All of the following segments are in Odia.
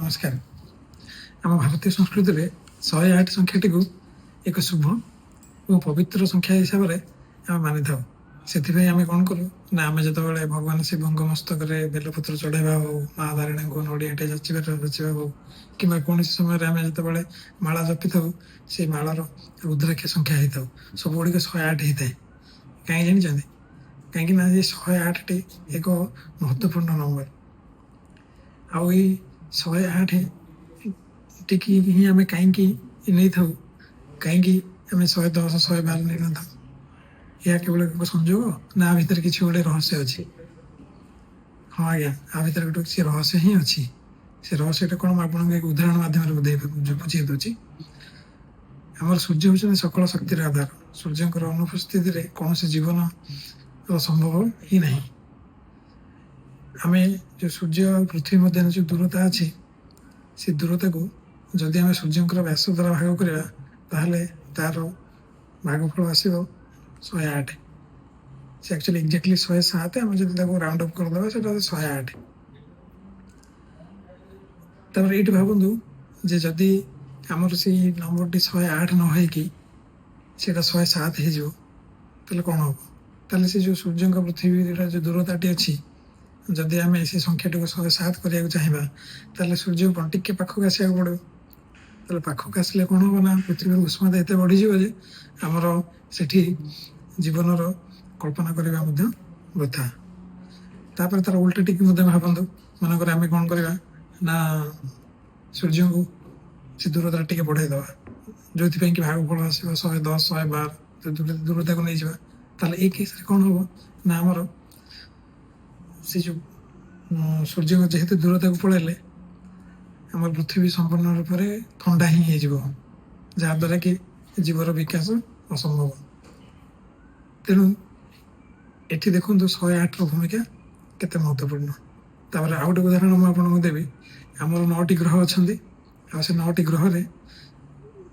ନମସ୍କାର। ଆମ ଭାରତୀୟ ସଂସ୍କୃତିରେ 108 ସଂଖ୍ୟାଟିକୁ ଏକ ଶୁଭ ଓ ପବିତ୍ର ସଂଖ୍ୟା ହିସାବରେ ଆମେ ମାନିଥାଉ। ସେଥିପାଇଁ ଆମେ କ'ଣ କରୁ ନା ଆମେ ଯେତେବେଳେ ଭଗବାନ ଶିବଙ୍କ ମସ୍ତକରେ ବେଲପତ୍ର ଚଢ଼ାଇବା ହଉ, ମା ତାରିଣୀଙ୍କୁ ନଡ଼ିଆଟେ ଯାଚିବା ହଉ କିମ୍ବା କୌଣସି ସମୟରେ ଆମେ ଯେତେବେଳେ ମାଳା ଜପିଥାଉ ସେଇ ମାଳାର ରୁଦ୍ରାକ୍ଷ ସଂଖ୍ୟା ହେଇଥାଉ ସବୁଗୁଡ଼ିକ 108 ହେଇଥାଏ। କାହିଁକି ଜାଣିଛନ୍ତି? କାହିଁକି ନା ଏ 108ଟି ଏକ ମହତ୍ତ୍ୱପୂର୍ଣ୍ଣ ନମ୍ବର। ଆଉ ଏଇ 108 ଟିକି ହିଁ ଆମେ କାହିଁକି ନେଇଥାଉ, କାହିଁକି ଆମେ 110 112 ନେଇନଥାଉ? ଏହା କେବଳ ଏକ ସଂଯୋଗ ନା ଆ ଭିତରେ କିଛି ଗୋଟେ ରହସ୍ୟ ଅଛି? ହଁ ଆଜ୍ଞା, ଆ ଭିତରେ ଗୋଟେ କିଛି ରହସ୍ୟ ହିଁ ଅଛି। ସେ ରହସ୍ୟଟା କ'ଣ ମୁଁ ଆପଣଙ୍କୁ ଏକ ଉଦାହରଣ ମାଧ୍ୟମରେ ବୁଝେଇ ଦେଉଛି। ଆମର ସୂର୍ଯ୍ୟ ହେଉଛନ୍ତି ସକଳ ଶକ୍ତିର ଆଧାର। ସୂର୍ଯ୍ୟଙ୍କର ଅନୁପସ୍ଥିତିରେ କୌଣସି ଜୀବନ ସମ୍ଭବ ହିଁ ନାହିଁ। ଆମେ ଯେଉଁ ସୂର୍ଯ୍ୟ ଆଉ ପୃଥିବୀ ମଧ୍ୟରେ ଯେଉଁ ଦୂରତା ଅଛି, ସେ ଦୂରତାକୁ ଯଦି ଆମେ ସୂର୍ଯ୍ୟଙ୍କର ବ୍ୟାସ ଦ୍ୱାରା ଭାଗ କରିବା ତାହେଲେ ତାର ଭାଗଫଳ ଆସିବ 108। ସେ ଆକ୍ଚୁଆଲି ଏକ୍ଜାକ୍ଟଲି 107। ଆମେ ଯଦି ତାକୁ ରାଉଣ୍ଡ ଅପ୍ କରିଦେବା ସେଟା 108। ତାପରେ ଏଇଠି ଭାବନ୍ତୁ ଯେ ଯଦି ଆମର ସେଇ ନମ୍ବରଟି 108 ନ ହେଇକି ସେଇଟା 107 ହେଇଯିବ ତାହେଲେ କ'ଣ ହେବ? ତାହେଲେ ସେ ଯେଉଁ ସୂର୍ଯ୍ୟଙ୍କ ପୃଥିବୀର ଯେଉଁ ଦୂରତାଟି ଅଛି, ଯଦି ଆମେ ସେ ସଂଖ୍ୟାଟିକୁ 107 କରିବାକୁ ଚାହିଁବା ତାହେଲେ ସୂର୍ଯ୍ୟକୁ କ'ଣ ଟିକେ ପାଖକୁ ଆସିବାକୁ ପଡ଼ିବ। ତାହେଲେ ପାଖକୁ ଆସିଲେ କ'ଣ ହେବ ନା ପୃଥିବୀର ଉଷ୍ଣତା ଏତେ ବଢ଼ିଯିବ ଯେ ଆମର ସେଠି ଜୀବନର କଳ୍ପନା କରିବା ମଧ୍ୟ ବୃଥା। ତାପରେ ତାର ଉଲ୍ଟା ଟିକେ ମଧ୍ୟ ଭାବନ୍ତୁ। ମନେକର ଆମେ କ'ଣ କରିବା ନା ସୂର୍ଯ୍ୟଙ୍କୁ ସେ ଦୂରତା ଟିକେ ବଢ଼ାଇ ଦେବା, ଯେଉଁଥିପାଇଁ କି ଭାଗଫଳ ଆସିବ 110 112 ଦୂରତାକୁ ନେଇଯିବା। ତାହେଲେ ଏଇ କେସ୍ରେ କ'ଣ ହେବ ନା ଆମର ସେ ଯେଉଁ ସୂର୍ଯ୍ୟଙ୍କ ଯେହେତୁ ଦୂରତାକୁ ପଳାଇଲେ ଆମର ପୃଥିବୀ ସମ୍ପୂର୍ଣ୍ଣ ରୂପରେ ଥଣ୍ଡା ହିଁ ହେଇଯିବ, ଯାହାଦ୍ୱାରା କି ଜୀବର ବିକାଶ ଅସମ୍ଭବ। ତେଣୁ ଏଠି ଦେଖନ୍ତୁ 108ର ଭୂମିକା କେତେ ମହତ୍ତ୍ୱପୂର୍ଣ୍ଣ। ତାପରେ ଆଉ ଗୋଟେ ଉଦାହରଣ ମୁଁ ଆପଣଙ୍କୁ ଦେବି। ଆମର 9ଟି ଗ୍ରହ ଅଛନ୍ତି, ଆଉ ସେ 9ଟି ଗ୍ରହରେ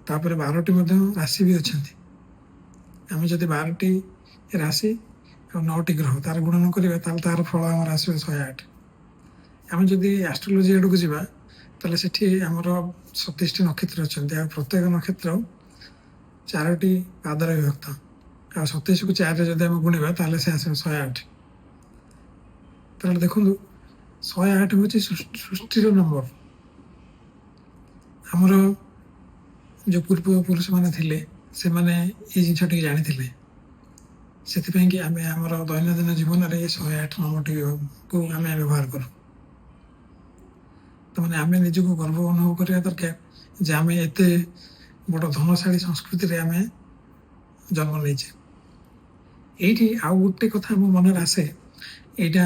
ତାପରେ 12ଟି ମଧ୍ୟ ରାଶି ବି ଅଛନ୍ତି। ଆମେ ଯଦି 12ଟି ରାଶି ଆଉ 9ଟି ଗ୍ରହ ତାର ଗୁଣନ କରିବା ତାହେଲେ ତାର ଫଳ ଆମର ଆସିବ 108। ଆମେ ଯଦି ଆଷ୍ଟ୍ରୋଲୋଜି ଆଡ଼କୁ ଯିବା ତାହେଲେ ସେଠି ଆମର 27ଟି ନକ୍ଷତ୍ର ଅଛନ୍ତି, ଆଉ ପ୍ରତ୍ୟେକ ନକ୍ଷତ୍ର 4ଟି ପାଦରେ ବିଭକ୍ତ। ଆଉ 27କୁ 4ରେ ଯଦି ଆମେ ଗୁଣିବା ତାହେଲେ ସେ ଆସିବ 108। ତାହେଲେ ଦେଖନ୍ତୁ 108 ହେଉଛି ସୃଷ୍ଟିର ନମ୍ବର। ଆମର ଯେଉଁ ପୂର୍ବପୁରୁଷମାନେ ଥିଲେ ସେମାନେ ଏଇ ଜିନିଷଟିକୁ ଜାଣିଥିଲେ। ସେଥିପାଇଁ କି ଆମେ ଆମର ଦୈନନ୍ଦିନ ଜୀବନରେ ଏ 108 ନମ୍ବରଟିକୁ ଆମେ ବ୍ୟବହାର କରୁ। ତାମାନେ ଆମେ ନିଜକୁ ଗର୍ବ ଅନୁଭବ କରିବା ଦରକାର ଯେ ଆମେ ଏତେ ବଡ଼ ଧନଶାଳୀ ସଂସ୍କୃତିରେ ଆମେ ଜନ୍ମ ନେଇଛେ। ଏଇଠି ଆଉ ଗୋଟେ କଥା ମୋ ମନରେ ଆସେ, ଏଇଟା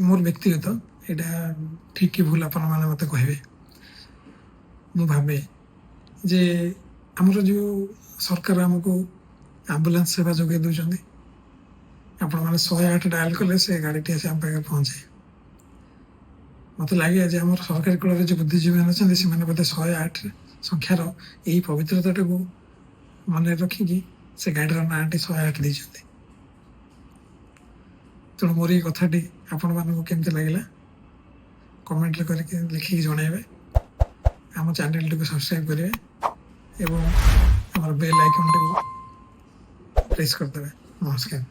ମୋର ବ୍ୟକ୍ତିଗତ, ଏଇଟା ଠିକ୍ କି ଭୁଲ ଆପଣମାନେ ମୋତେ କହିବେ। ମୁଁ ଭାବେ ଯେ ଆମର ଯେଉଁ ସରକାର ଆମକୁ ଆମ୍ବୁଲାନ୍ସ ସେବା ଯୋଗାଇ ଦେଉଛନ୍ତି, ଆପଣମାନେ 108 ଡାଏଲ୍ କଲେ ସେ ଗାଡ଼ିଟି ଆସି ଆମ ପାଖରେ ପହଞ୍ଚେ। ମୋତେ ଲାଗେ ଯେ ଆମର ସରକାରୀ କୂଳରେ ଯେଉଁ ବୁଦ୍ଧିଜୀବୀମାନେ ଅଛନ୍ତି ସେମାନେ ବୋଧେ 108 ସଂଖ୍ୟାର ଏହି ପବିତ୍ରତାଟାକୁ ମନେ ରଖିକି ସେ ଗାଡ଼ିର ନାଁଟି 108 ଦେଇଛନ୍ତି। ତେଣୁ ମୋର ଏଇ କଥାଟି ଆପଣମାନଙ୍କୁ କେମିତି ଲାଗିଲା କମେଣ୍ଟରେ କରିକି ଲେଖିକି ଜଣାଇବେ। ଆମ ଚ୍ୟାନେଲଟିକୁ ସବସ୍କ୍ରାଇବ୍ କରିବେ ଏବଂ ଆମର ବେଲ୍ ଆଇକନ୍ଟିକୁ ପ୍ରେସ୍ କରିଦେବେ। ନମସ୍କାର।